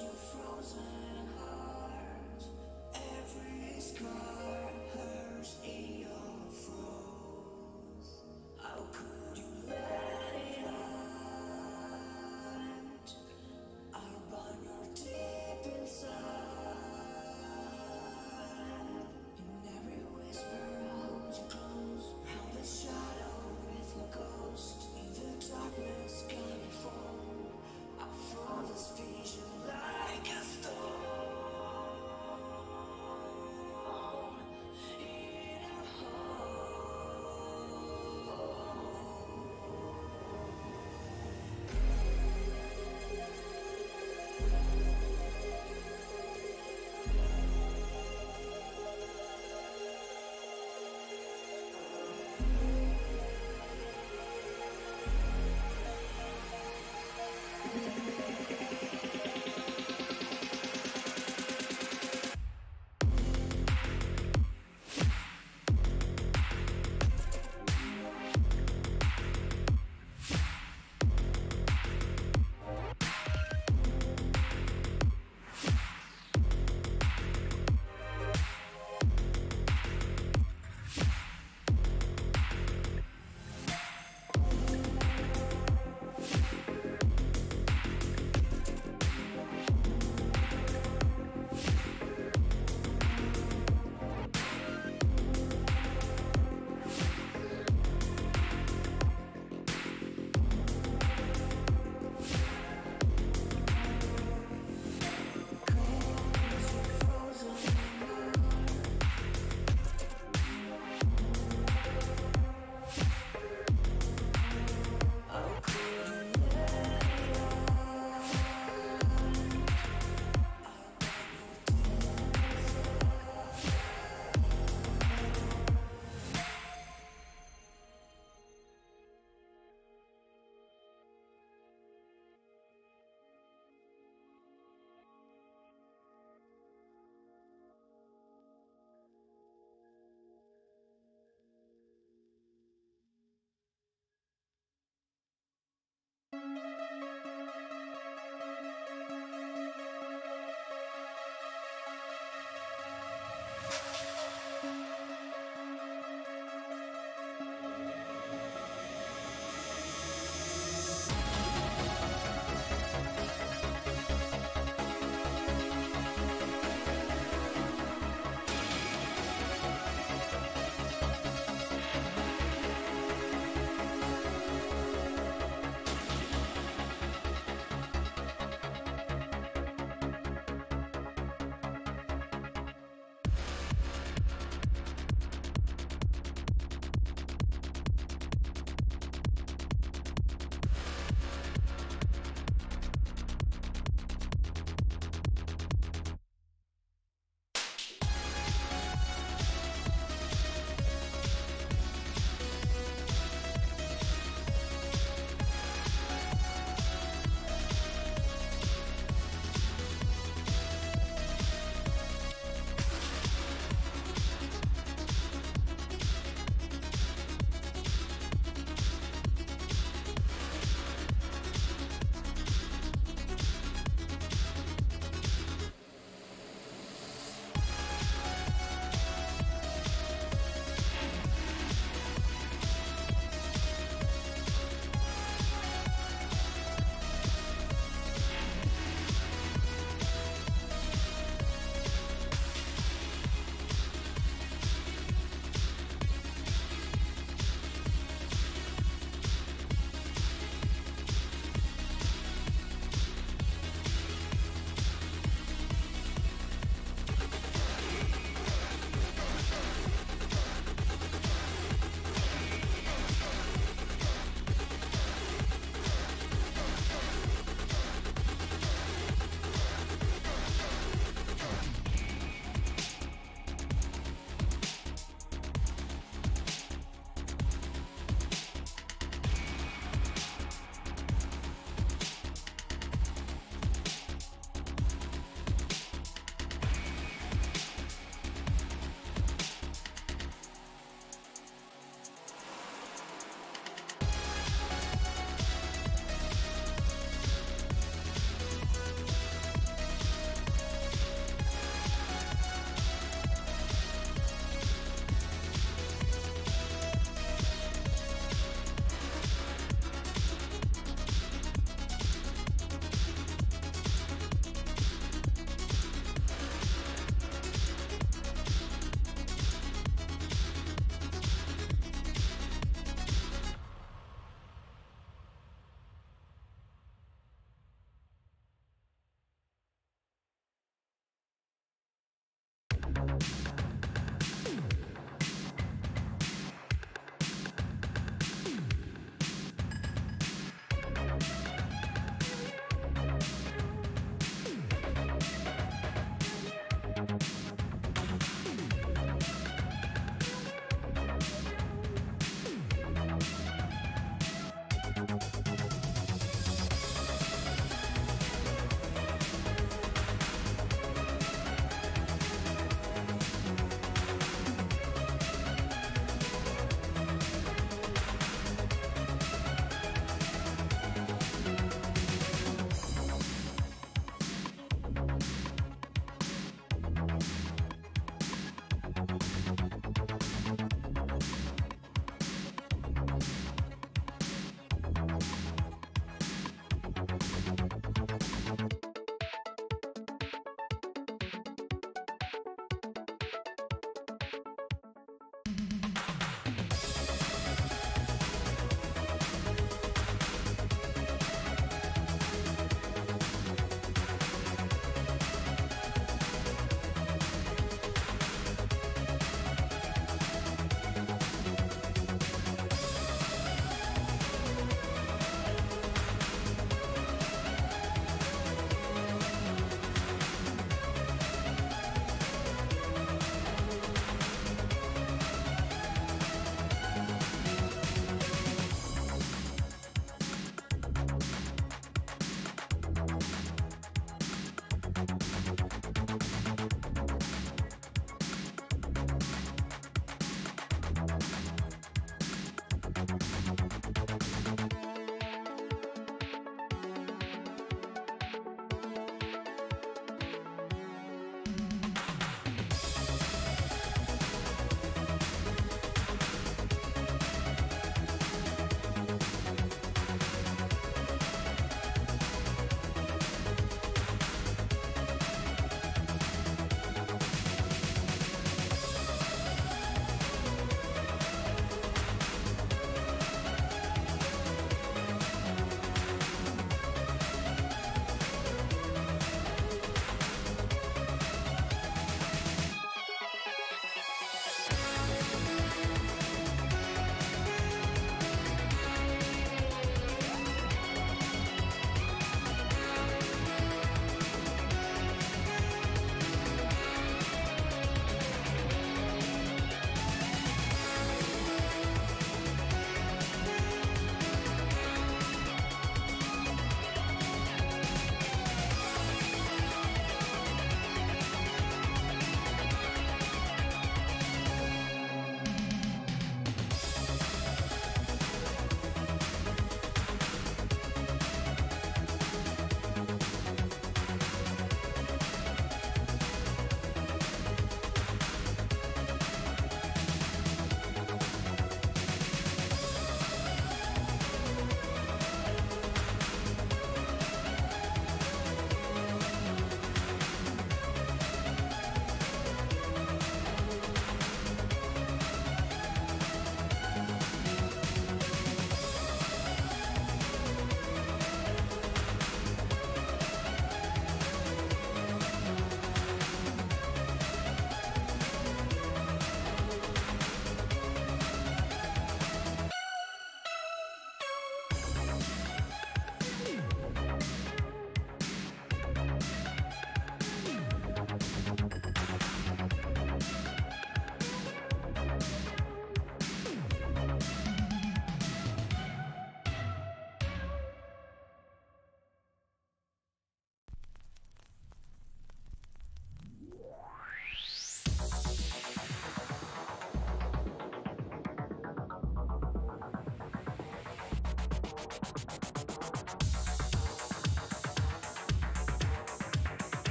your frozen heart. Every scar hurts in your froze. How could you let it hide? I'll burn your deep inside. In every whisper I'll hold you close. Held a shadow with my ghost. In the darkness can be found. I found this vision like a stone. In a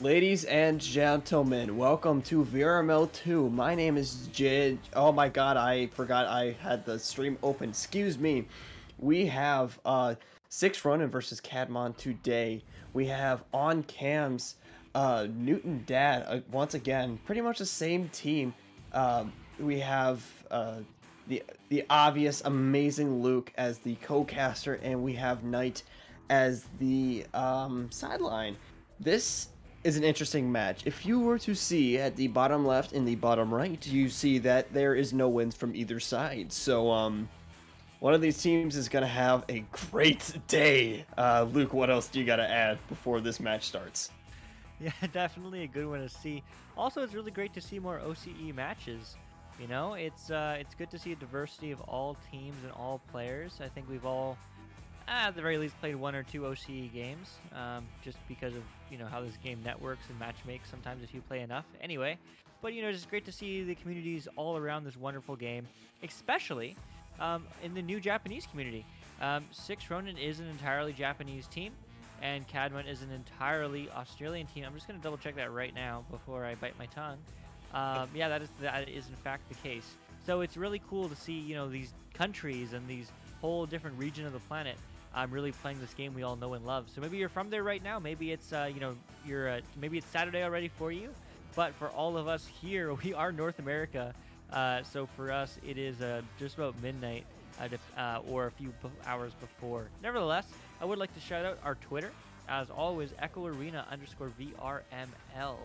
Ladies and gentlemen, welcome to VRML 2. My name is Jid. Oh my god, I forgot I had the stream open. Excuse me. We have 6RoniN versus Kadmon today. We have on cams Newton Dad once again, pretty much the same team. We have the obvious amazing Luke as the co-caster, and we have Knight as the sideline. This is an interesting match. If you were to see at the bottom left and the bottom right, you see that there is no wins from either side. So, one of these teams is going to have a great day. Luke, what else do you got to add before this match starts? Yeah, definitely a good one to see. Also, it's really great to see more OCE matches You know, it's good to see a diversity of all teams and all players. I think we've all, at the very least, played 1 or 2 OCE games, just because of how this game networks and match makes sometimes if you play enough. Anyway, but it's just great to see the communities all around this wonderful game, especially in the new Japanese community. 6RoniN is an entirely Japanese team, and Kadmon is an entirely Australian team. I'm just going to double check that right now before I bite my tongue. Yeah, that is in fact the case. So it's really cool to see these countries and these whole different region of the planet really playing this game we all know and love. So maybe you're from there right now. Maybe it's maybe it's Saturday already for you. But for all of us here, we are North America. So for us, it is just about midnight or a few hours before. Nevertheless, I would like to shout out our Twitter. As always, EchoArena_VRML.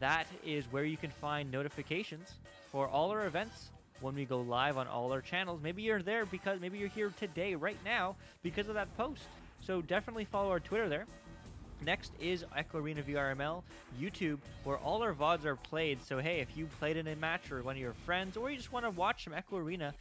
That is where you can find notifications for all our events when we go live on all our channels. Maybe you're there because maybe you're here today, right now, because of that post. So definitely follow our Twitter there. Next is Echo Arena VRML, YouTube, where all our VODs are played. So hey, if you played in a match or one of your friends, or you just want to watch some Echo Arena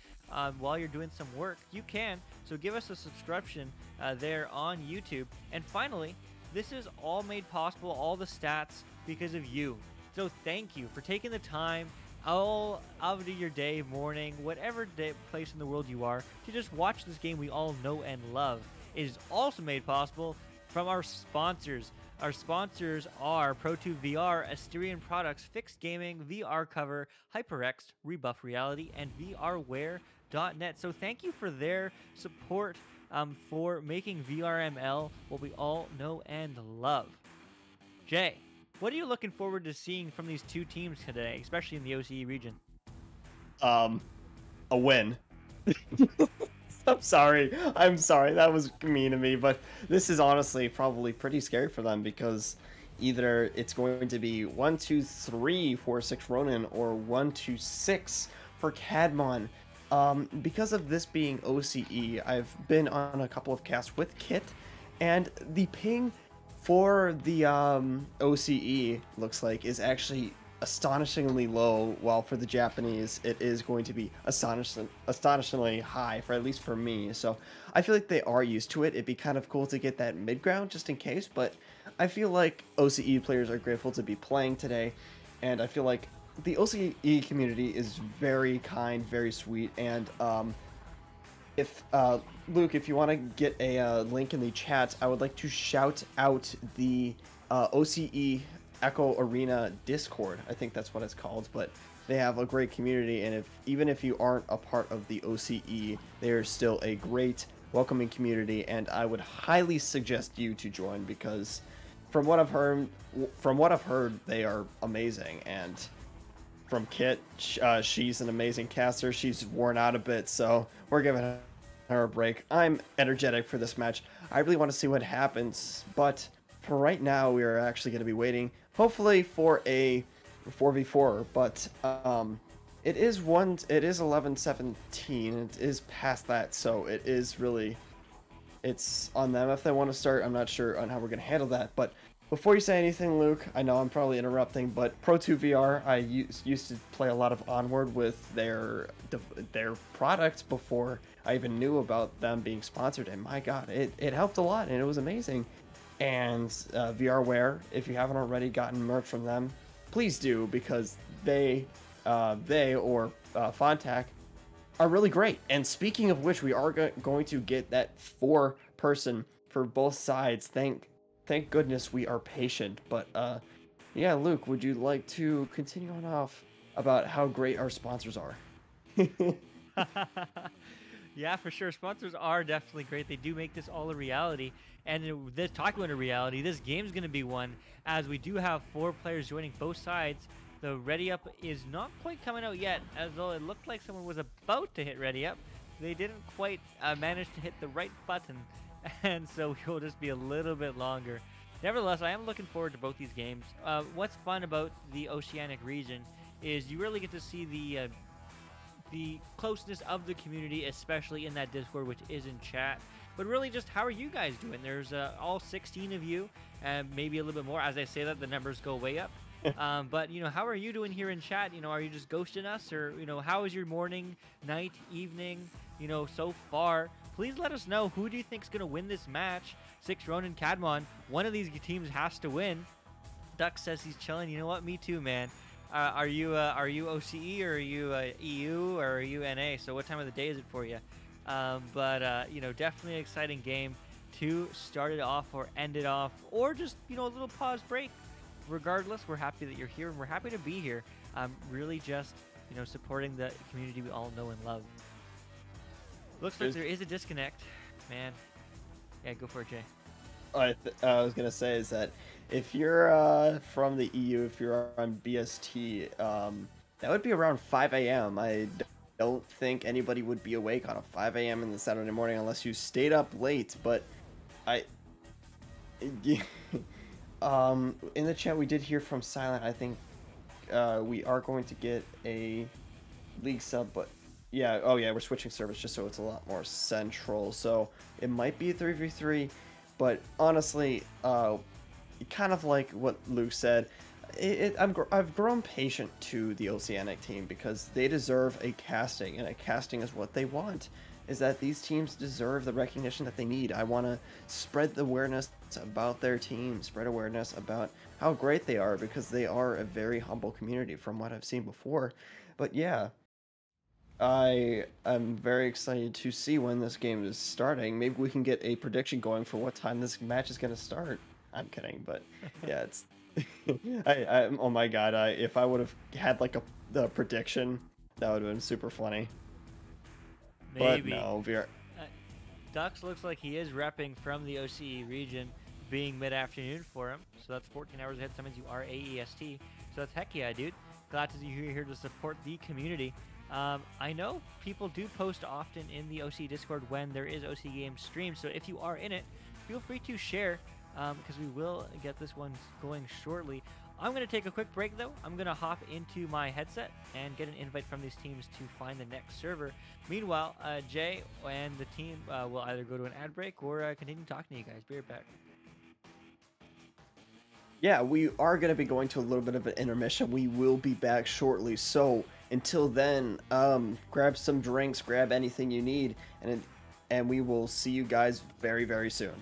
while you're doing some work, you can. So give us a subscription there on YouTube. And finally, this is all made possible, all the stats, because of you. So thank you for taking the time all of your day, morning, whatever place in the world you are, to just watch this game we all know and love. It is also made possible from our sponsors. Our sponsors are Pro2 VR, Asterion Products, Fixed Gaming, VR Cover, HyperX, Rebuff Reality, and VRware.net. So thank you for their support for making VRML what we all know and love. Jay, what are you looking forward to seeing from these two teams today, especially in the OCE region? A win. I'm sorry. That was mean of me, but this is honestly probably pretty scary for them because either it's going to be 1-2-3 for 6RoniN or 1-2-6 for Kadmon. Because of this being OCE, I've been on a couple of casts with Kit, and the ping for the OCE looks like is actually astonishingly low, while for the Japanese it is going to be astonishingly high, for at least for me. So I feel like they are used to it. It'd be kind of cool to get that mid ground just in case, but I feel like OCE players are grateful to be playing today, and I feel like the OCE community is very kind, very sweet, and if Luke, if you want to get a link in the chat, I would like to shout out the OCE Echo Arena Discord. I think that's what it's called, but they have a great community, and even if you aren't a part of the OCE, they are still a great welcoming community, and I would highly suggest you to join because from what I've heard, they are amazing. And from Kit, she's an amazing caster. She's worn out a bit, so we're giving her a break. I'm energetic for this match. I really want to see what happens, but for right now, we are actually going to be waiting, hopefully, for a 4v4. But it is 11-17. It is past that, so it's on them if they want to start. I'm not sure on how we're going to handle that. But before you say anything, Luke, I know I'm probably interrupting, but Pro2 VR, I used to play a lot of Onward with their products before I even knew about them being sponsored, and my god, it helped a lot, and it was amazing. And VRware, if you haven't already gotten merch from them, please do, because they or Fontac are really great. And speaking of which, we are going to get that 4-person for both sides. Thank goodness we are patient. But yeah, Luke, would you like to continue on off about how great our sponsors are? Yeah, for sure. Sponsors are definitely great. They do make this all a reality. And this talking about a reality, this game's going to be one, as we do have 4 players joining both sides. The ready up is not quite coming out yet, as though it looked like someone was about to hit ready up. They didn't quite manage to hit the right button, and so we'll just be a little bit longer. Nevertheless, I am looking forward to both these games. What's fun about the Oceanic region is you really get to see the closeness of the community, especially in that Discord, which is in chat. But really, just how are you guys doing? There's all 16 of you, and maybe a little bit more. As I say that, the numbers go way up. But how are you doing here in chat? Are you just ghosting us, or how is your morning, night, evening? So far. Please let us know, who do you think's gonna win this match? 6RoniN, Kadmon. One of these teams has to win. Duck says he's chilling. You know what? Me too, man. Are you OCE, or are you EU, or are you NA? So what time of the day is it for you? But definitely an exciting game to start it off or end it off, or just a little pause break. Regardless, we're happy that you're here, and we're happy to be here. Really just supporting the community we all know and love. Looks like there is a disconnect, man. Yeah, go for it, Jay. I was gonna say is that if you're from the EU, if you're on BST, that would be around 5 a.m. I don't think anybody would be awake on a 5 a.m. in the Saturday morning unless you stayed up late. But in the chat we did hear from Silent. I think we are going to get a league sub, but yeah, oh yeah, we're switching servers just so it's a lot more central. So it might be a 3v3, but honestly, kind of like what Luke said, I've grown patient to the Oceanic team because they deserve a casting, and a casting is what they want. Is that these teams deserve the recognition that they need. I want to spread the awareness about their team, spread awareness about how great they are, because they are a very humble community from what I've seen before. But yeah, I am very excited to see when this game is starting. Maybe we can get a prediction going for what time this match is going to start. I'm kidding, but yeah, it's oh my god, if I would have had like the prediction, that would have been super funny. Maybe. But no, Dux looks like he is repping from the OCE region, being mid-afternoon for him. So that's 14 hours ahead. That means you are AEST. So that's heck yeah, dude. Glad to see you here to support the community. I know people do post often in the OCE Discord when there is OCE game stream. So if you are in it, feel free to share, because we will get this one going shortly. I'm going to take a quick break, though. I'm going to hop into my headset and get an invite from these teams to find the next server. Meanwhile, Jay and the team will either go to an ad break or continue talking to you guys. Be right back. Yeah, we are going to be going to a little bit of an intermission. We will be back shortly. So until then, grab some drinks, grab anything you need, and we will see you guys very, very soon.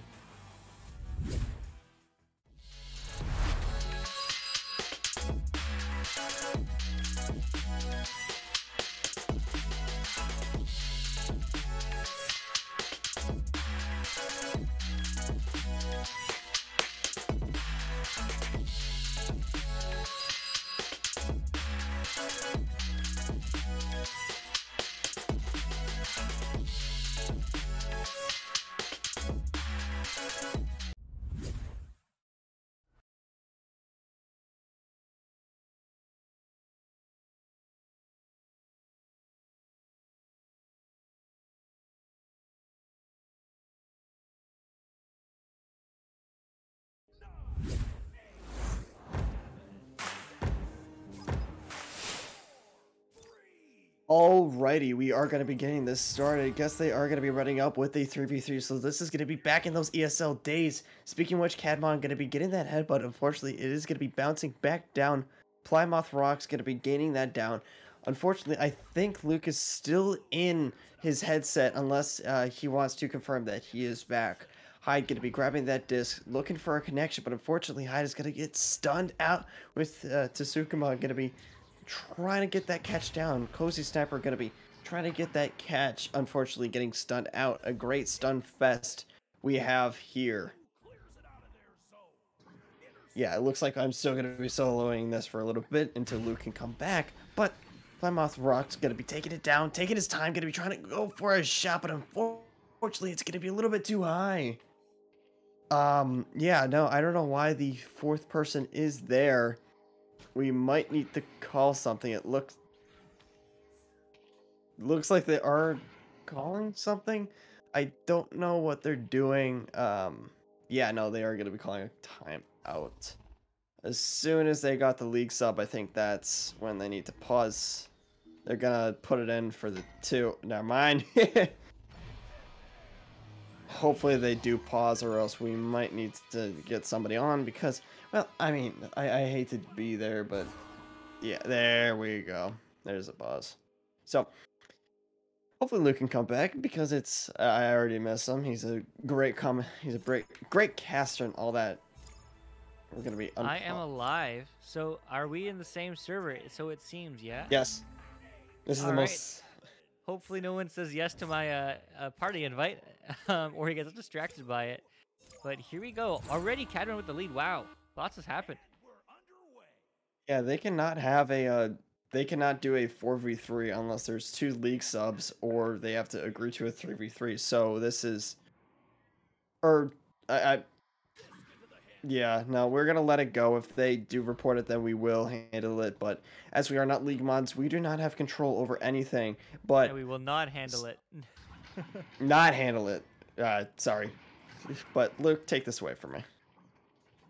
Alrighty, we are going to be getting this started. I guess they are going to be running up with a 3v3, so this is going to be back in those ESL days. Speaking of which, Kadmon going to be getting that headbutt. Unfortunately, it is going to be bouncing back down. Plymouth Rock's going to be gaining that down. Unfortunately, I think Luke is still in his headset, unless he wants to confirm that he is back. Hyde going to be grabbing that disc, looking for a connection, but unfortunately, Hyde is going to get stunned out with Tsukuma going to be trying to get that catch down. Cozy Sniper going to be trying to get that catch. Unfortunately, getting stunned out. A great stun fest we have here. Yeah, it looks like I'm still going to be soloing this for a little bit until Luke can come back. But Plymouth Rock's going to be taking it down, taking his time, going to be trying to go for a shot. But unfortunately, it's going to be a little bit too high. Yeah, no, I don't know why the fourth person is there. We might need to call something. It looks like they are calling something. I don't know what they're doing. Yeah, no, they are going to be calling a timeout. As soon as they got the league sub, I think that's when they need to pause. They're going to put it in for the 2. Never mind. hopefully they do pause, or else we might need to get somebody on because, well, I mean, I hate to be there, but yeah, there we go. There's a pause. So hopefully Luke can come back because I already miss him. He's a he's a great caster and all that. We're gonna be I am alive. So are we in the same server? So it seems, yeah. Yes. This is the All right. most. Hopefully no one says yes to my party invite, or he gets distracted by it. But here we go. Already Kadmon with the lead. Wow, lots has happened. Yeah, they cannot have they cannot do a 4v3 unless there's 2 league subs or they have to agree to a 3v3. So this is or I yeah, no, we're going to let it go. If they do report it, then we will handle it, but as we are not league mods, we do not have control over anything. But And we will not handle it. not handle it. Sorry. But Luke, take this away from me.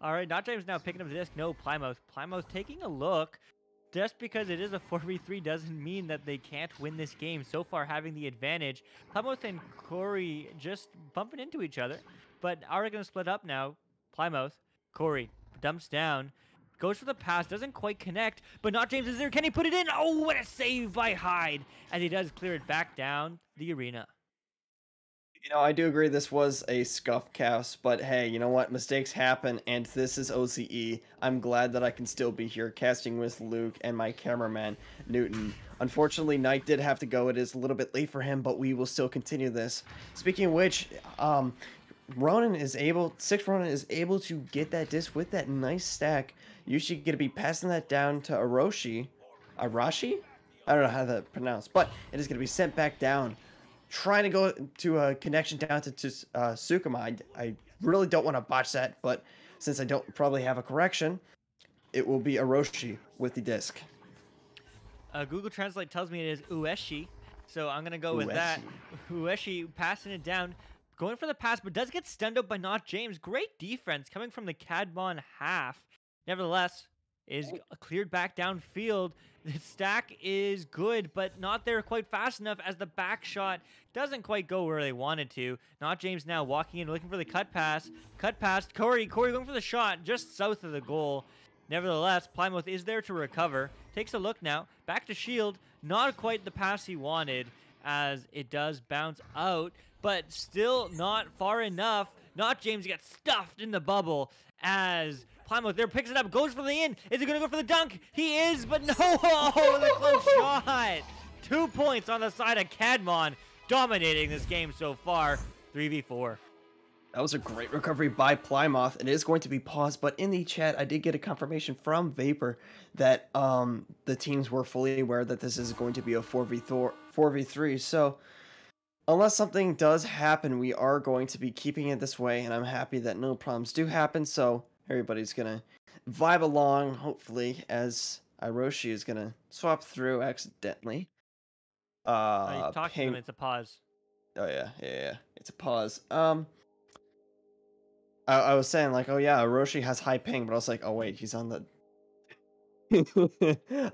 All right, Not James now picking up the disc. No, Plymouth. Plymouth taking a look. Just because it is a 4v3 doesn't mean that they can't win this game. So far, having the advantage. Plymouth and Corey just bumping into each other. But are going to split up now. Plymouth. Corey dumps down. Goes for the pass. Doesn't quite connect. But Not James is there. Can he put it in? Oh, what a save by Hyde. As he does clear it back down the arena. You know, I do agree this was a scuff cast, but hey, you know what? Mistakes happen, and this is OCE. I'm glad that I can still be here casting with Luke and my cameraman, Newton. Unfortunately, Knight did have to go. It is a little bit late for him, but we will still continue this. Speaking of which, 6RoniN is able to get that disc with that nice stack. Usually going to be passing that down to Arashi? I don't know how to pronounce, but it is going to be sent back down. Trying to go to a connection down to Sukuma. I really don't want to botch that, but since I don't probably have a correction, it will be Aroshi with the disc. Google Translate tells me it is Ueshi, so I'm going to go with that. Ueshi passing it down, going for the pass, but does get stunned up by Not James. Great defense coming from the Kadmon half. Nevertheless, is cleared back downfield. The stack is good, but not there quite fast enough as the back shot doesn't quite go where they wanted to. Not James now walking in, looking for the cut pass. Cut pass. Corey going for the shot just south of the goal. Nevertheless, Plymouth is there to recover. Takes a look now. Back to Shield. Not quite the pass he wanted as it does bounce out, but still not far enough. Not James gets stuffed in the bubble as Plymouth there picks it up, goes for the in. Is he going to go for the dunk? He is, but no! Oh, the close shot! 2 points on the side of Kadmon, dominating this game so far. 3v4. That was a great recovery by Plymouth. It is going to be paused, but in the chat, I did get a confirmation from Vapor that the teams were fully aware that this is going to be a 4v3. So, unless something does happen, we are going to be keeping it this way, and I'm happy that no problems do happen. So, everybody's gonna vibe along, hopefully, as Hiroshi is gonna swap through accidentally. You talked to them, it's a pause. Oh yeah, it's a pause. I was saying like, oh yeah, Hiroshi has high ping, but I was like, oh wait, he's on the.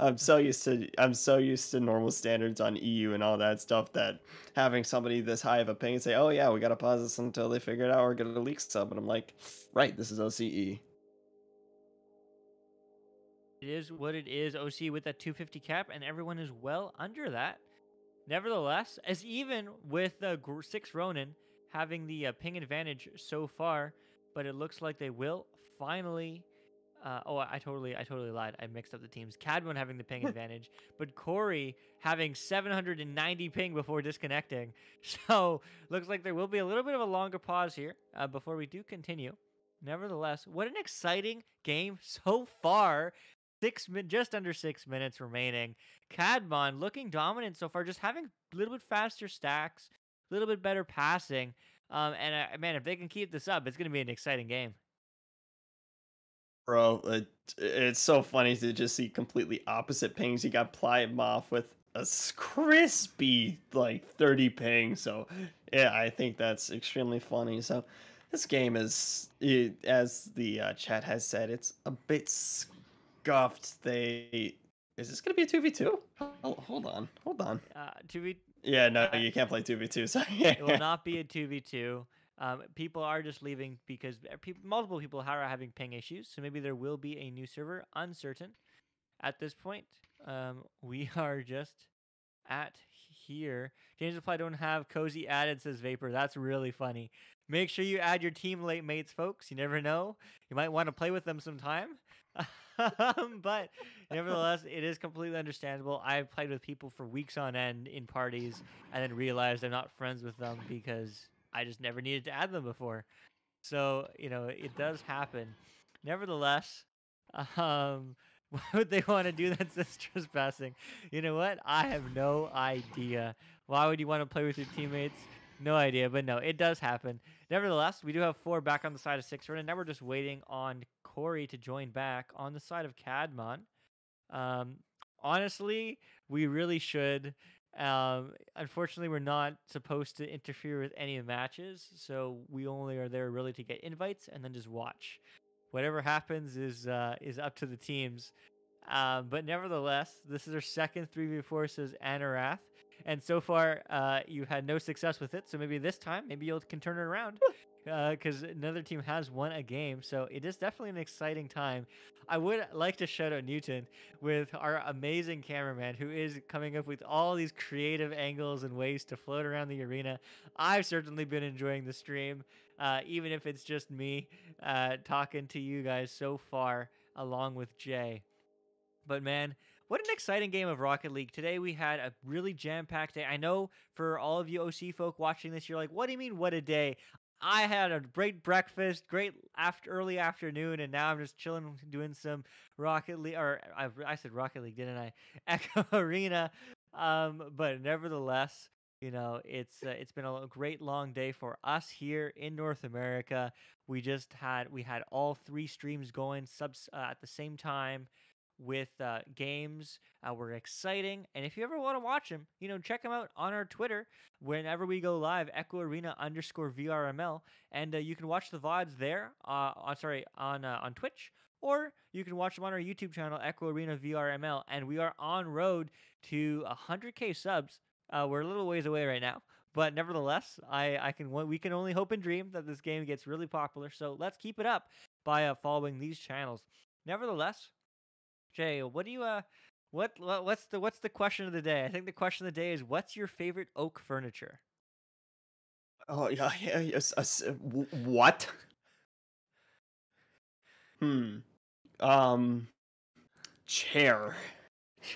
I'm so used to normal standards on EU and all that stuff that having somebody this high of a ping and say, oh yeah, we gotta pause this until they figure it out or get a leak sub, and I'm like, right, this is OCE. It is what it is, OC with that 250 cap, and everyone is well under that. Nevertheless, as even with the 6RoniN having the ping advantage so far, but it looks like they will finally. I totally lied. I mixed up the teams. Kadmon having the ping advantage, but Corey having 790 ping before disconnecting. So looks like there will be a little bit of a longer pause here before we do continue. Nevertheless, what an exciting game so far. Just under 6 minutes remaining. Kadmon looking dominant so far, just having a little bit faster stacks, a little bit better passing. Man, if they can keep this up, it's going to be an exciting game. Bro, it's so funny to just see completely opposite pings. You got Plymouth with a crispy, like, 30 ping. So, yeah, I think that's extremely funny. So, this game is, as the chat has said, it's a bit scuffed. Is this going to be a 2v2? Hold on. 2v. Yeah, no, you can't play 2v2. So It will not be a 2v2. People are just leaving because multiple people are having ping issues. So maybe there will be a new server. Uncertain at this point. We are just at here. James reply, don't have cozy added, says Vapor. That's really funny. Make sure you add your teammate mates, folks. You never know. You might want to play with them sometime. But nevertheless, it is completely understandable. I've played with people for weeks on end in parties and then realized I'm not friends with them because I just never needed to add them before. So, it does happen. Nevertheless, why would they want to do that since trespassing? You know what? I have no idea. Why would you want to play with your teammates? No idea, but no, it does happen. Nevertheless, we do have 4 back on the side of 6RoniN, and now we're just waiting on Corey to join back on the side of Kadmon. Honestly, we really should. Unfortunately, we're not supposed to interfere with any matches, so we only are there really to get invites and then just watch. Whatever happens is up to the teams. But nevertheless, this is our second 3v4, says Anarath. And so far, you had no success with it. So maybe this time, maybe you can turn it around. Because another team has won a game. So it is definitely an exciting time. I would like to shout out Newton with our amazing cameraman who is coming up with all these creative angles and ways to float around the arena. I've certainly been enjoying the stream, even if it's just me talking to you guys so far, along with Jay. But man, what an exciting game of Rocket League. Today we had a really jam-packed day. I know for all of you OC folk watching this, you're like, what do you mean, what a day? I had a great breakfast, great early afternoon, and now I'm just chilling doing some Rocket League, or I said Rocket League, didn't I? Echo Arena. But nevertheless, it's been a great long day for us here in North America. We had all 3 streams going at the same time with games. Were exciting, and if you ever want to watch them, check them out on our Twitter whenever we go live, Echo Arena _VRML, and you can watch the VODs there. On Twitch, or you can watch them on our YouTube channel, Echo Arena VRML, and we are on road to 100K subs. We're a little ways away right now, but nevertheless, we can only hope and dream that this game gets really popular. So let's keep it up by following these channels. Nevertheless, Jay, what do you what's the question of the day? I think the question of the day is, what's your favorite oak furniture? Oh yeah, yes. What? Chair.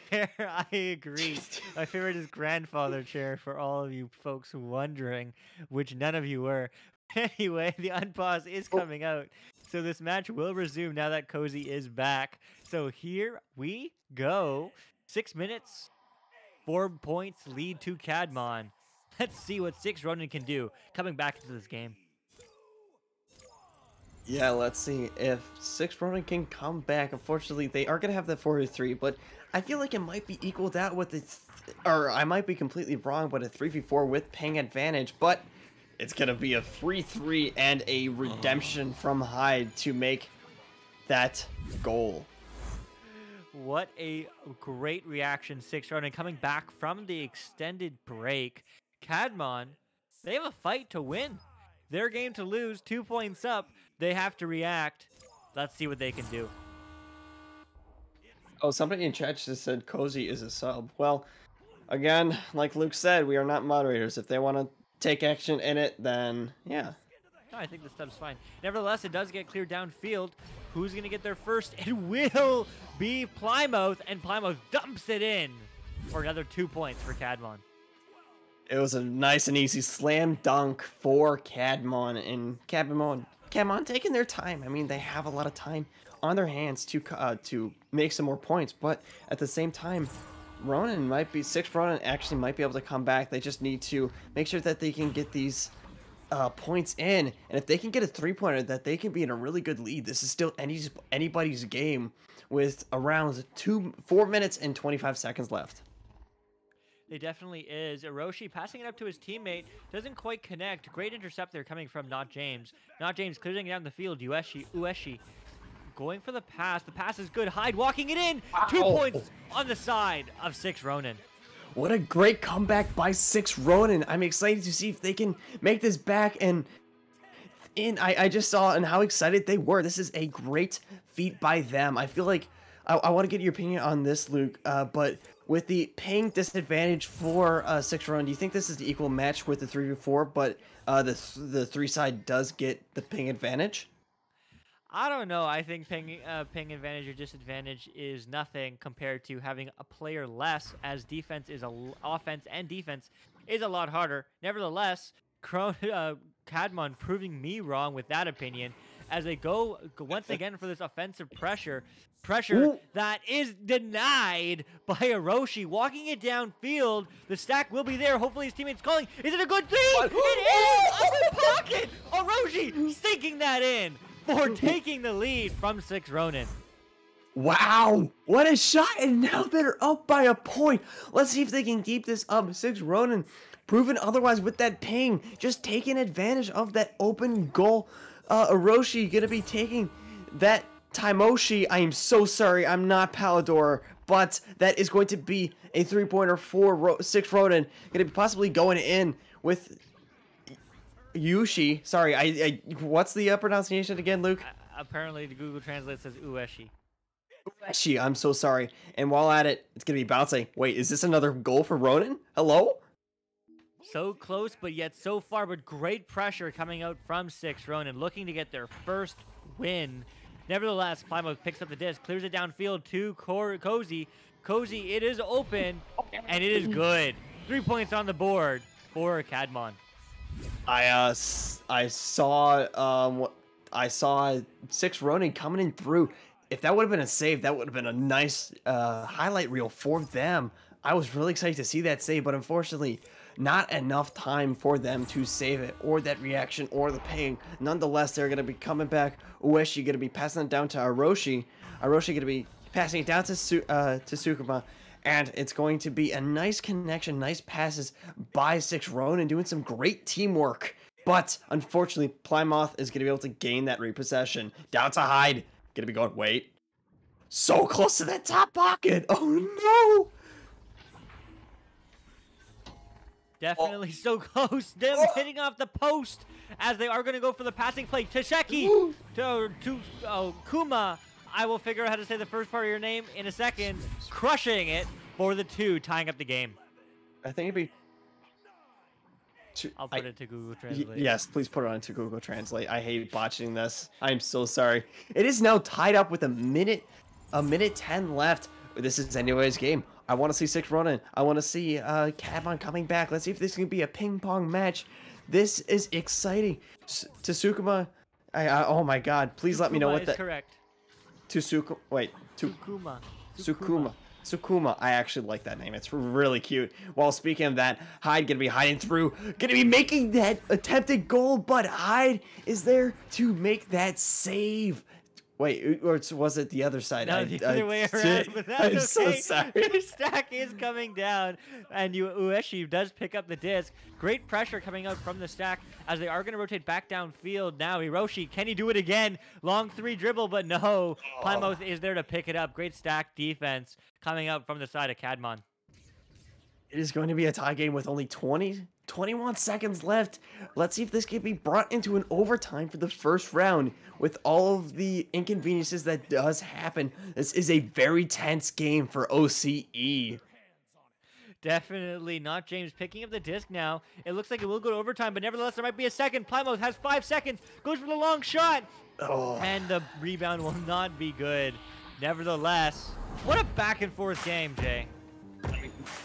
Chair, I agree. My favorite is grandfather chair, for all of you folks wondering, which none of you were. Anyway, the unpause is coming out. So this match will resume now that Cozy is back. So here we go. 6 minutes, 4 points lead to Kadmon. Let's see what 6RoniN can do coming back into this game. Yeah, let's see if 6RoniN can come back. Unfortunately, they are going to have that 4-3, but I feel like it might be equaled out with or I might be completely wrong, but a 3v4 with ping advantage, but it's going to be a 3-3 and a redemption from Hyde to make that goal. What a great reaction, 6RoniN coming back from the extended break. Kadmon, they have a fight to win. Their game to lose, 2 points up. They have to react. Let's see what they can do. Oh, somebody in chat just said Cozy is a sub. Well, again, like Luke said, we are not moderators. If they want to take action in it, then yeah. No, I think the stub's fine. Nevertheless, it does get cleared downfield. Who's going to get there first? It will be Plymouth, and Plymouth dumps it in for another 2 points for Kadmon. It was a nice and easy slam dunk for Kadmon, and Kadmon taking their time. I mean, they have a lot of time on their hands to make some more points, but at the same time, 6RoniN actually might be able to come back. They just need to make sure that they can get these points in, and if they can get a 3-pointer, that they can be in a really good lead. This is still anybody's game with around 4 minutes and 25 seconds left. It definitely is. Hiroshi passing it up to his teammate. Doesn't quite connect. Great intercept there coming from Not James. Not James clearing down the field. Ueshi going for the pass. The pass is good. Hyde walking it in. Wow. 2 points on the side of 6RoniN. What a great comeback by 6RoniN. I'm excited to see if they can make this back and in. I just saw and how excited they were. This is a great feat by them. I feel like I want to get your opinion on this, Luke. But with the ping disadvantage for 6RoniN, do you think this is the equal match with the 3v4? But the three side does get the ping advantage. I don't know. I think ping advantage or disadvantage is nothing compared to having a player less, as defense is offense and defense is a lot harder. Nevertheless, Kadmon proving me wrong with that opinion as they go once again for this offensive pressure Ooh. that is denied by Orochi, walking it downfield. The stack will be there. Hopefully his teammates calling. Is it a good three? It is! Open pocket! Orochi sinking that in for taking the lead from 6RoniN. Wow, what a shot, and now they're up by a point. Let's see if they can keep this up. 6RoniN proven otherwise with that ping, just taking advantage of that open goal. Orochi gonna be taking that Taimoshi. I am so sorry, I'm not Palador, but that is going to be a 3-pointer for 6RoniN. Gonna be possibly going in with Yushi. Sorry, I what's the pronunciation again, Luke? Apparently, the Google Translate says Ueshi. Ueshi, I'm so sorry. And while at it, it's gonna be bouncing. Wait, is this another goal for Ronin? Hello? So close, but yet so far. But great pressure coming out from 6RoniN, looking to get their first win. Nevertheless, Plymouth picks up the disc, clears it downfield to Cozy. Cozy, it is open, and it is good. 3 points on the board for Kadmon. I saw 6RoniN coming in through. If that would have been a save, that would have been a nice highlight reel for them. I was really excited to see that save, but unfortunately, not enough time for them to save it, or that reaction, or the ping. Nonetheless, they're going to be coming back. Ueshi going to be passing it down to Orochi. Orochi going to be passing it down to Sukuma. And it's going to be a nice connection, nice passes by 6RoniN, doing some great teamwork. But unfortunately, Plymouth is going to be able to gain that repossession. Down to Hyde. Going to be going, wait. So close to that top pocket. Oh, no. Definitely so close. Them hitting off the post as they are going to go for the passing play. Tasheki to Kuma. I will figure out how to say the first part of your name in a second. Crushing it for the 2, tying up the game. I think it'd be... I'll put it to Google Translate. Yes, please put it on to Google Translate. I hate botching this. I'm so sorry. It is now tied up with a minute 10 left. This is anyways game. I want to see 6RoniN. I want to see Kadmon coming back. Let's see if this can be a ping pong match. This is exciting. Tsukuma, oh my God! Please let me know what that. Correct. Sukuma. I actually like that name. It's really cute. While speaking of that, Hyde gonna be hiding through, gonna be making that attempted goal, but Hyde is there to make that save. Wait, or was it the other side? No, the other way around, but that's okay. I'm so sorry. The stack is coming down, and Ueshi does pick up the disc. Great pressure coming out from the stack as they are going to rotate back downfield now. Hiroshi, can he do it again? Long 3 dribble, but no. Plymouth is there to pick it up. Great stack defense coming out from the side of Kadmon. It is going to be a tie game with only 21 seconds left. Let's see if this can be brought into an overtime for the first round with all of the inconveniences that does happen. This is a very tense game for OCE. Definitely not. James picking up the disc now. It looks like it will go to overtime, but nevertheless, there might be a second. Plymouth has 5 seconds. Goes for the long shot. Oh. And the rebound will not be good. Nevertheless, what a back and forth game, Jay.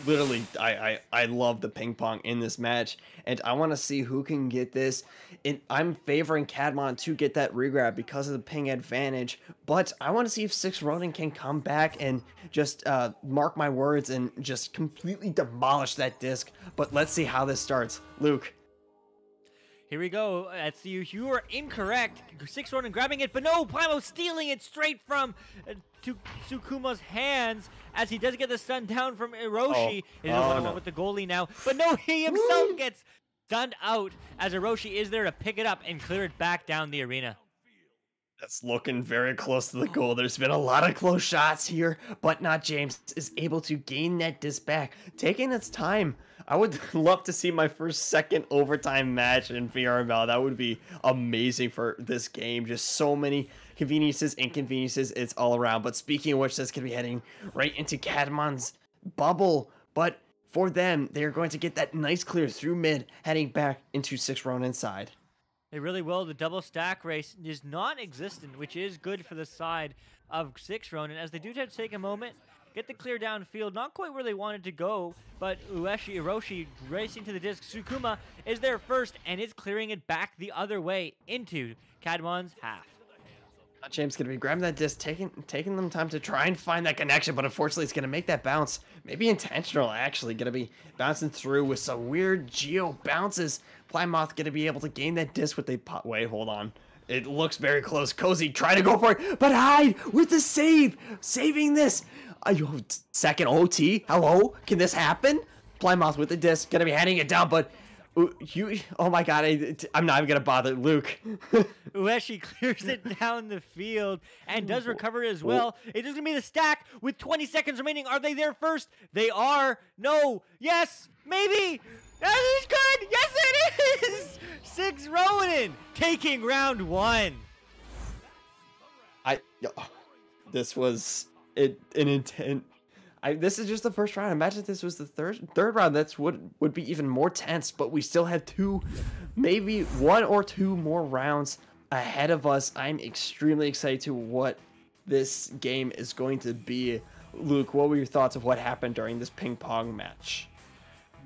Literally, I love the ping pong in this match, and I want to see who can get this. I'm favoring Kadmon to get that regrab because of the ping advantage, but I want to see if 6RoniN can come back and just mark my words and just completely demolish that disc. But let's see how this starts. Luke. Here we go. That's you are incorrect. 6RoniN grabbing it, but no, Plymouth stealing it straight from Sukuma's hands as he does get the stun down from Hiroshi. It is a 1-on-1 with the goalie now, but no, he himself gets stunned out as Hiroshi is there to pick it up and clear it back down the arena. That's looking very close to the goal. There's been a lot of close shots here, but not James is able to gain that disc back, taking its time. I would love to see my second overtime match in VRML. That would be amazing for this game. Just so many conveniences, inconveniences, it's all around. But speaking of which, that's going to be heading right into Kadmon's bubble. But for them, they're going to get that nice clear through mid, heading back into 6RoniN side. They really will. The double stack race is non-existent, which is good for the side of 6RoniN, as they do have to take a moment, get the clear downfield, not quite where they wanted to go, but Hiroshi racing to the disc. Sukuma is there first, and is clearing it back the other way into Kadmon's half. James going to be grabbing that disc, taking them time to try and find that connection, but unfortunately it's going to make that bounce. Maybe intentional, actually. Going to be bouncing through with some weird geo bounces. Plymouth going to be able to gain that disc with a pot. Wait, hold on. It looks very close. Cozy trying to go for it, but Hyde with the save. Saving this. Second OT. Hello? Can this happen? Plymouth with the disc. Going to be handing it down, but... oh my god, I'm not even gonna bother Luke. Ueshi clears it down the field and does recover as well. It is gonna be the stack with 20 seconds remaining. Are they there first? They are. No. Yes. Maybe. That is good. Yes, it is. 6RoniN taking round 1. This was an intent. This is just the first round. Imagine if this was the third round. That's what would be even more tense. But we still have maybe 1 or 2 more rounds ahead of us. I'm extremely excited to what this game is going to be. Luke, what were your thoughts of what happened during this ping pong match?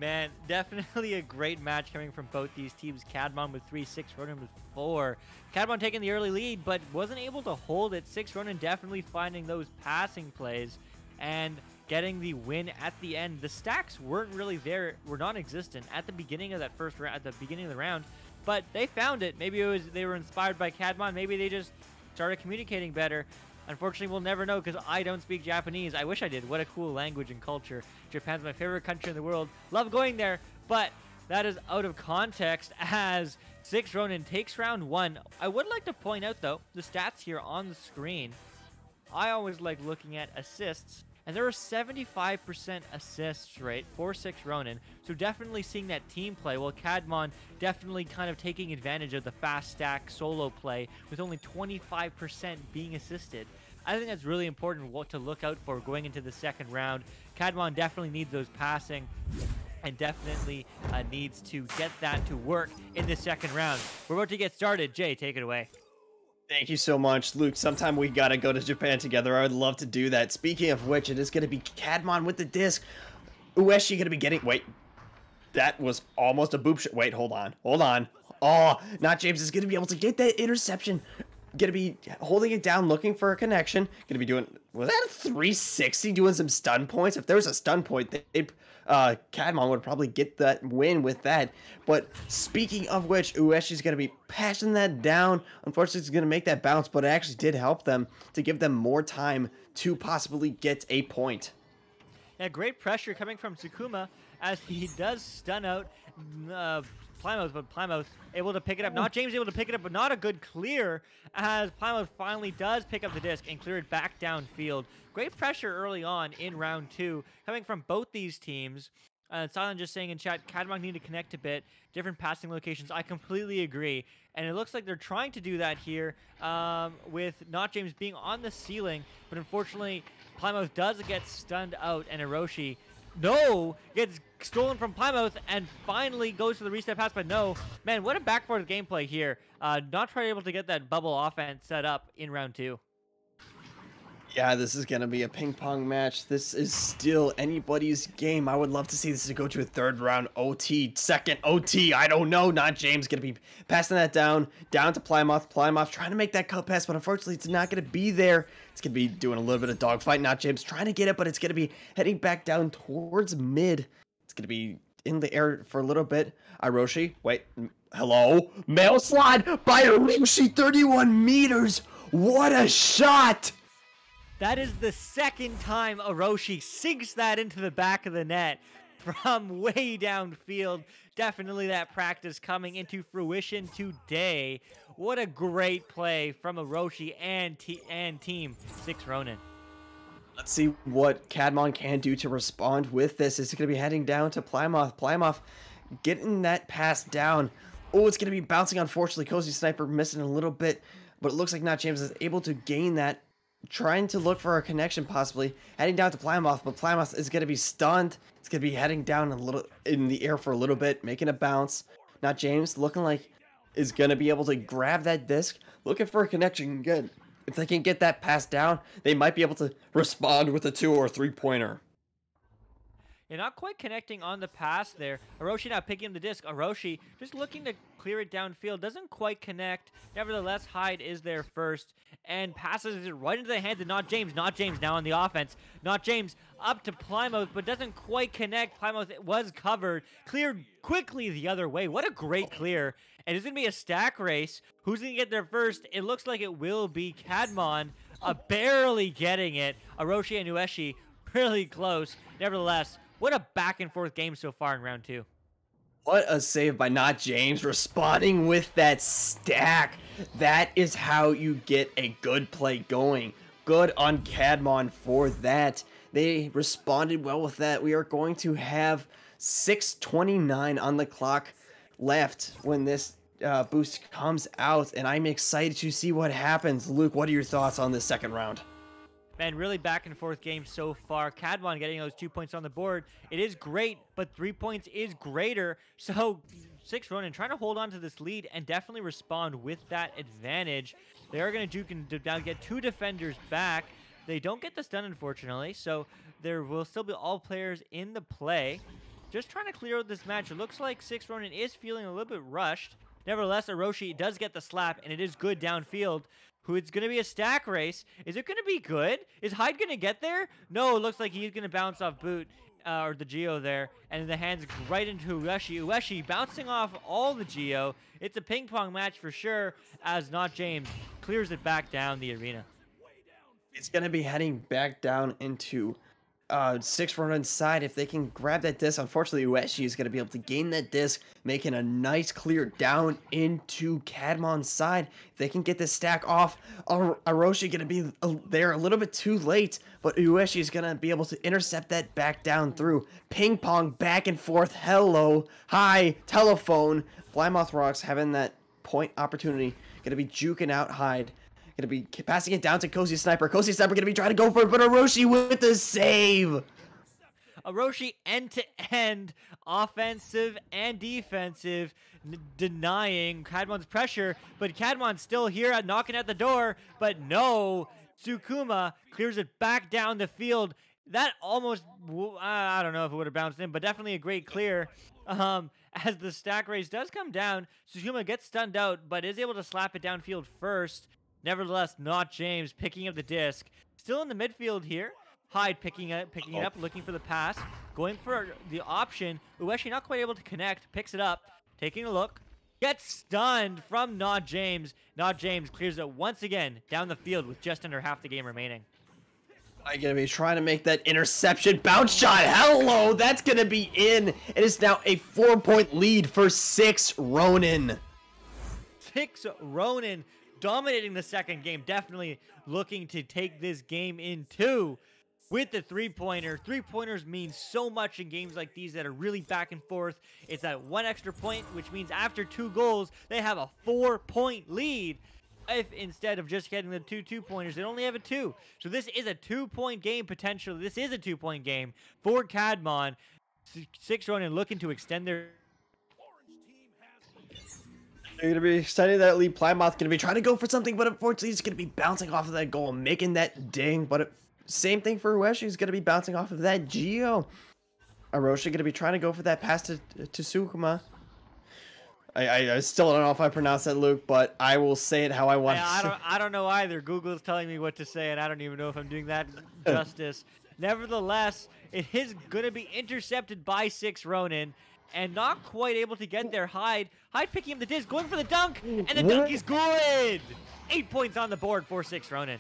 Man, definitely a great match coming from both these teams. Kadmon with 3, 6RoniN with 4. Kadmon taking the early lead, but wasn't able to hold it. 6RoniN definitely finding those passing plays and getting the win at the end. The stacks weren't really there, were non-existent at the beginning of that first round, at the beginning of the round, but they found it. Maybe it was they were inspired by Kadmon. Maybe they just started communicating better. Unfortunately, we'll never know because I don't speak Japanese. I wish I did. What a cool language and culture. Japan's my favorite country in the world. Love going there, but that is out of context as 6RoniN takes round 1. I would like to point out, though, the stats here on the screen. I always like looking at assists. And there are 75% assists rate for 6RoniN, so definitely seeing that team play, while Kadmon definitely kind of taking advantage of the fast stack solo play with only 25% being assisted. I think that's really important what to look out for going into the second round. Kadmon definitely needs those passing and definitely needs to get that to work in the second round. We're about to get started. Jay, take it away. Thank you so much, Luke. Sometime we gotta go to Japan together. I would love to do that. Speaking of which, it is gonna be Kadmon with the disc. Ueshi gonna be getting... Wait. That was almost a boop shot. Wait, hold on. Hold on. Oh, not James is gonna be able to get that interception. Gonna be holding it down, looking for a connection. Gonna be doing... Was that a 360 doing some stun points? If there was a stun point, Kadmon would probably get that win with that. But speaking of which, Ueshi's going to be passing that down. Unfortunately, it's going to make that bounce, but it actually did help them to give them more time to possibly get a point. Yeah, great pressure coming from Tsukuma as he does stun out Plymouth, but Plymouth able to pick it up. Not James able to pick it up, but not a good clear as Plymouth finally does pick up the disc and clear it back downfield. Great pressure early on in round 2 coming from both these teams. Silent just saying in chat, Kadmon need to connect a bit, different passing locations. I completely agree. And it looks like they're trying to do that here with Not James being on the ceiling. But unfortunately, Plymouth does get stunned out, and Hiroshi gets stolen from Plymouth and finally goes to the reset pass, but no. Man, what a backboard gameplay here. Not trying able to get that bubble offense set up in round 2. Yeah, this is going to be a ping pong match. This is still anybody's game. I would love to see this go to a third round OT, second OT. I don't know. Not James going to be passing that down to Plymouth. Plymouth trying to make that cut pass, but unfortunately it's not going to be there. It's going to be doing a little bit of dogfight. Not James trying to get it, but it's going to be heading back down towards mid. It's going to be in the air for a little bit. Hiroshi, wait, hello? Mail slide by Hiroshi, 31 meters. What a shot! That is the second time Hiroshi sinks that into the back of the net from way downfield. Definitely that practice coming into fruition today. What a great play from Hiroshi and team 6RoniN. Let's see what Kadmon can do to respond with this. It's going to be heading down to Plymouth. Plymouth getting that pass down. Oh, it's going to be bouncing, unfortunately. Cozy Sniper missing a little bit, but it looks like Not James is able to gain that. Trying to look for a connection, possibly. Heading down to Plymouth, but Plymouth is going to be stunned. It's going to be heading down a little in the air for a little bit, making a bounce. Not James looking like is going to be able to grab that disc. Looking for a connection again. If they can get that pass down, they might be able to respond with a 2 or 3-pointer. You're not quite connecting on the pass there. Orochi now picking up the disc. Orochi just looking to clear it downfield. Doesn't quite connect. Nevertheless, Hyde is there first and passes it right into the hands of Not James. Not James now on the offense. Not James up to Plymouth, but doesn't quite connect. Plymouth was covered. Cleared quickly the other way. What a great clear. And it's going to be a stack race. Who's going to get there first? It looks like it will be Kadmon. Barely getting it. Orochi and Ueshi really close. Nevertheless, what a back-and-forth game so far in round 2. What a save by Not James, responding with that stack. That is how you get a good play going. Good on Kadmon for that. They responded well with that. We are going to have 6:29 on the clock left when this boost comes out, and I'm excited to see what happens. Luke, what are your thoughts on this second round? Man, really back and forth game so far. Kadmon getting those 2 points on the board. It is great, but 3 points is greater. So 6RoniN trying to hold on to this lead and definitely respond with that advantage. They are going to duke and now get 2 defenders back. They don't get the stun, unfortunately, so there will still be all players in the play. Just trying to clear out this match. It looks like 6RoniN is feeling a little bit rushed. Nevertheless, Orochi does get the slap, and it is good downfield. Who it's going to be a stack race. Is it going to be good? Is Hyde going to get there? No, it looks like he's going to bounce off Boot, or the Geo there, and the hands right into Ueshi. Ueshi bouncing off all the Geo. It's a ping pong match for sure, as Not James clears it back down the arena. It's going to be heading back down into 6RoniN's side. If they can grab that disc, unfortunately Ueshi is going to be able to gain that disc, making a nice clear down into Kadmon's side. If they can get this stack off, Orochi going to be there a little bit too late, but Ueshi is going to be able to intercept that back down through. Ping pong back and forth. Hello, hi, telephone. Plymouth Rocks having that point opportunity. Going to be juking out Hyde. Gonna be passing it down to Cozy Sniper. Cozy Sniper gonna be trying to go for it, but Orochi with the save. Orochi end-to-end, offensive and defensive, denying Kadmon's pressure, but Kadmon's still here knocking at the door, but no, Tsukuma clears it back down the field. That almost, I don't know if it would have bounced in, but definitely a great clear. As the stack race does come down, Tsukuma gets stunned out, but is able to slap it downfield first. Nevertheless, Not James picking up the disc. Still in the midfield here. Hyde picking it up, looking for the pass. Going for the option. Ueshi not quite able to connect. Picks it up. Taking a look. Gets stunned from Not James. Not James clears it once again down the field with just under half the game remaining. I'm going to be trying to make that interception. Bounce shot. Hello. That's going to be in. It is now a 4-point lead for 6RoniN. 6RoniN. Dominating the second game, definitely looking to take this game in 2 with the 3-pointer. 3-pointers mean so much in games like these that are really back and forth. It's that 1 extra point, which means after 2 goals, they have a 4-point lead. If instead of just getting the 2 2-pointers, they only have a 2. So this is a 2-point game potentially. This is a 2-point game for Kadmon. 6RoniN looking to extend their... They're going to be extending that lead. Plymouth going to be trying to go for something, but unfortunately he's going to be bouncing off of that goal, making that ding. But same thing for Ueshi. He's going to be bouncing off of that Geo. Orochi going to be trying to go for that pass to Tsukuma. I still don't know if I pronounce that, Luke, but I will say it how I want. I don't know either. Google's telling me what to say, and I don't even know if I'm doing that justice. Nevertheless, it is going to be intercepted by 6RoniN. And not quite able to get there. Hyde picking up the disc, going for the dunk, and the dunk is good! 8 points on the board for 6RoniN.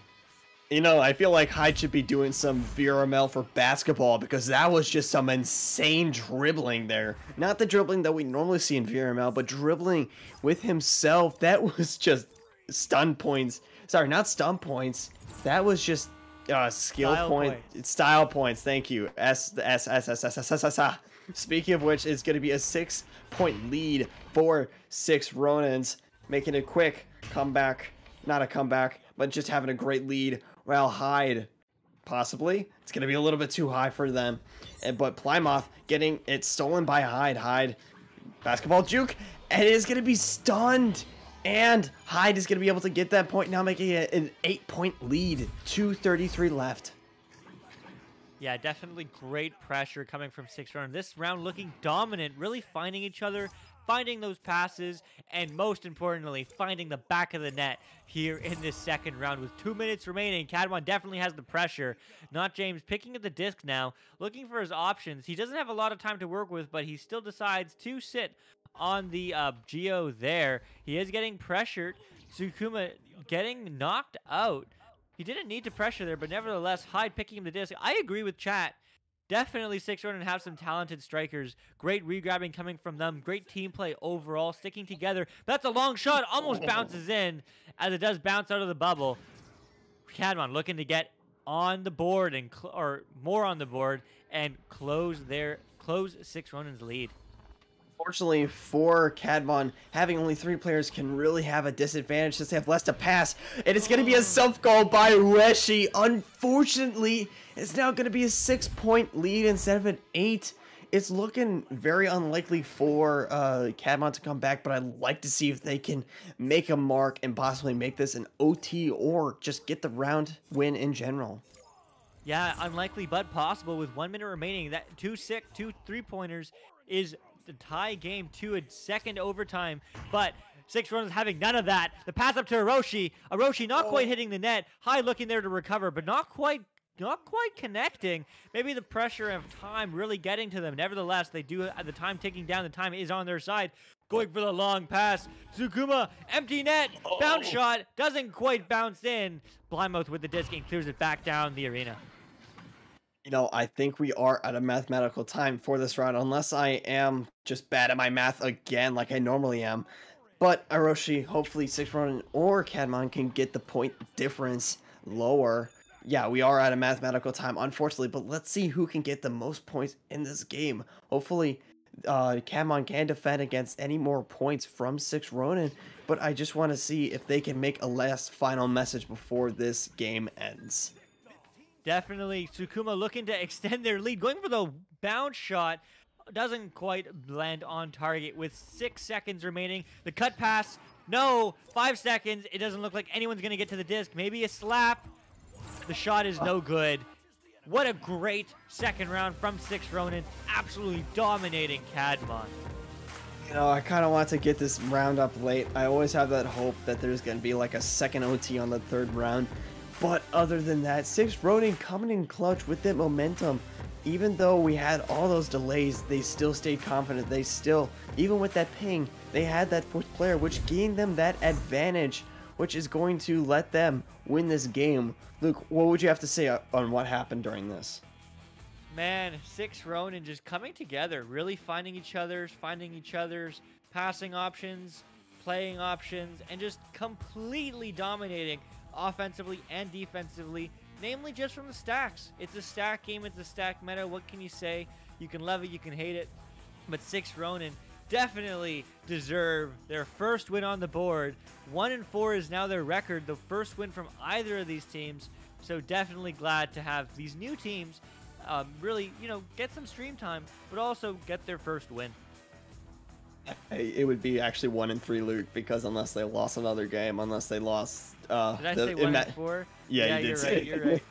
You know, I feel like Hyde should be doing some VRML for basketball, because that was just some insane dribbling there. Not the dribbling that we normally see in VRML, but dribbling with himself. That was just stun points. Sorry, not stun points. That was just Skill Style point, points. style points. Thank you. S. Speaking of which, it's going to be a 6-point lead for 6RoniNs, making it quick comeback. Not a comeback, but just having a great lead. While Hyde, possibly, it's going to be a little bit too high for them. But Plymouth getting it stolen by Hyde. Hyde, basketball juke, and it is going to be stunned. And Hyde is going to be able to get that point now, making it an 8-point lead. 2:33 left. Yeah, definitely great pressure coming from 6RoniN. This round looking dominant, really finding each other, finding those passes, and most importantly, finding the back of the net here in this second round. With 2 minutes remaining, Kadmon definitely has the pressure. Not James picking up the disc now, looking for his options. He doesn't have a lot of time to work with, but he still decides to sit on the Geo there. He is getting pressured. Sukuma getting knocked out. He didn't need to pressure there, but nevertheless, Hyde picking him the disc. I agree with chat. Definitely 6RoniN have some talented strikers. Great regrabbing coming from them. Great team play overall, sticking together. That's a long shot. Almost bounces in as it does bounce out of the bubble. Kadmon looking to get on the board and or more on the board and close 6RoniN's lead. Fortunately for Kadmon, having only 3 players can really have a disadvantage since they have less to pass. And it's going to be a self-goal by Reshi. Unfortunately, it's now going to be a 6-point lead instead of an 8. It's looking very unlikely for Kadmon to come back, but I'd like to see if they can make a mark and possibly make this an OT or just get the round win in general. Yeah, unlikely but possible with 1 minute remaining. That 2 3-pointers is the tie game to a second overtime, but 6RoniN is having none of that. The pass up to Hiroshi. Hiroshi not quite hitting the net. Hyde looking there to recover, but not quite connecting. Maybe the pressure of time really getting to them. Nevertheless, they do at the time ticking down. The time is on their side. Going for the long pass. Sukuma, empty net. Bounce shot. Doesn't quite bounce in. Blindmouth with the disc and clears it back down the arena. You know, I think we are at a mathematical time for this round, unless I am just bad at my math again, like I normally am. But Hiroshi, hopefully 6RoniN or Kadmon can get the point difference lower. Yeah, we are at a mathematical time, unfortunately, but let's see who can get the most points in this game. Hopefully, Kadmon can defend against any more points from 6RoniN, but I just want to see if they can make a last final message before this game ends. Definitely Sukuma looking to extend their lead. Going for the bounce shot. Doesn't quite land on target with 6 seconds remaining. The cut pass. No. 5 seconds. It doesn't look like anyone's going to get to the disc. Maybe a slap. The shot is no good. What a great second round from 6RoniN. Absolutely dominating Kadmon. You know, I kind of want to get this round up late. I always have that hope that there's going to be like a second OT on the 3rd round. But other than that, 6RoniN coming in clutch with that momentum. Even though we had all those delays, they still stayed confident. They still, even with that ping, they had that 4th player, which gained them that advantage, which is going to let them win this game. Luke, what would you have to say on what happened during this? Man, 6RoniN just coming together, really finding each other's passing options, playing options, and just completely dominating offensively and defensively, namely just from the stacks. It's a stack game, it's a stack meta. What can you say? You can love it, you can hate it, but 6RoniN definitely deserve their first win on the board. 1-4 is now their record, the first win from either of these teams. So definitely glad to have these new teams really, get some stream time, but also get their first win. It would be actually 1-3, Luke, because unless they lost another game, unless they lost... Did I say 1-4? Yeah, you did say right, you're right.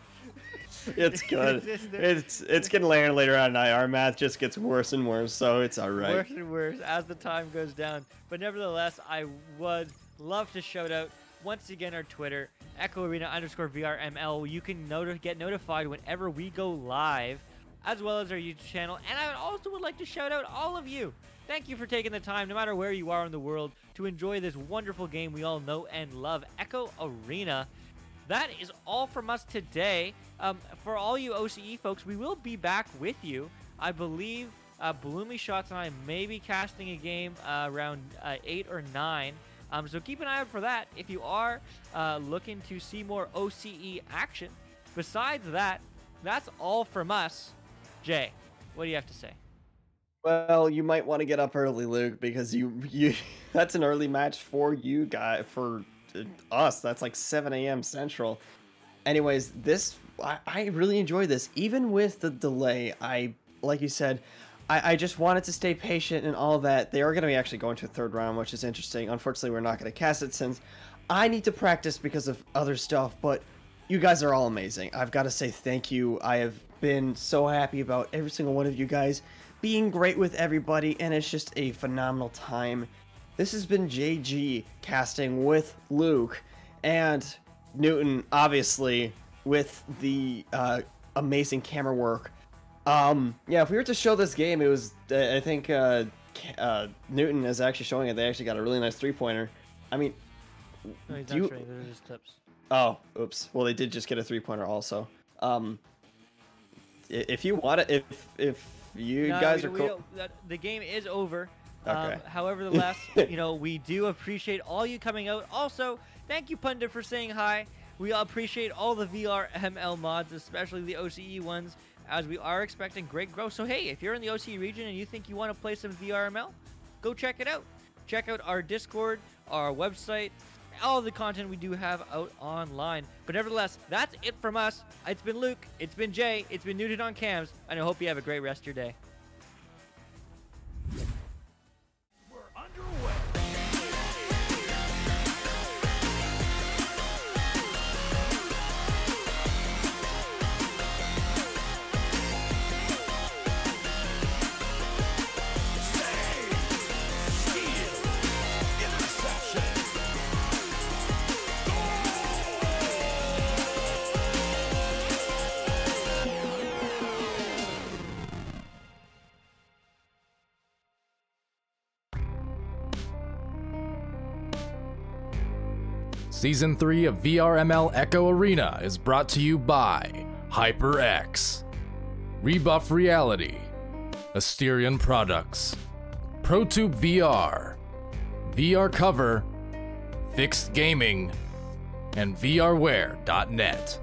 It's good. It's getting later and later on at night. Our math just gets worse and worse, so it's all right. Worse and worse as the time goes down. But nevertheless, I would love to shout out once again our Twitter, EchoArena_VRML. You can get notified whenever we go live, as well as our YouTube channel. And I also would like to shout out all of you. Thank you for taking the time, no matter where you are in the world, to enjoy this wonderful game we all know and love, Echo Arena. That is all from us today. For all you OCE folks, we will be back with you. I believe Bloomy Shots and I may be casting a game around 8 or 9. So keep an eye out for that. If you are looking to see more OCE action, besides that, that's all from us. Jay, what do you have to say? Well, you might want to get up early, Luke, because you that's an early match for you guys. For us, that's like 7 a.m. Central. Anyways, I really enjoyed this, even with the delay. Like you said, I just wanted to stay patient and all that. They are going to be actually going to a third round, which is interesting. Unfortunately, we're not going to cast it since I need to practice because of other stuff. But you guys are all amazing. I've got to say thank you. I have been so happy about every single one of you guys being great with everybody, and it's just a phenomenal time. This has been JG casting with Luke and Newton, obviously, with the amazing camera work. Yeah, if we were to show this game, it was, I think Newton is actually showing it. They actually got a really nice three-pointer. I mean, No, he's not showing. Those are just clips. Oh, oops. Well, they did just get a three-pointer also. If you want it, if you guys are cool. The game is over. Okay. However, we do appreciate all you coming out. Also, thank you, Punda, for saying hi. We appreciate all the VRML mods, especially the OCE ones, as we are expecting great growth. So, hey, if you're in the OCE region and you think you want to play some VRML, go check it out. Check out our Discord, our website, all the content we do have out online. But nevertheless, that's it from us. It's been Luke, it's been Jay, it's been Newton on cams, and I hope you have a great rest of your day. We're underway. Season 3 of VRML Echo Arena is brought to you by HyperX, Rebuff Reality, Asterion Products, ProTube VR, VR Cover, Fixed Gaming, and VRware.net.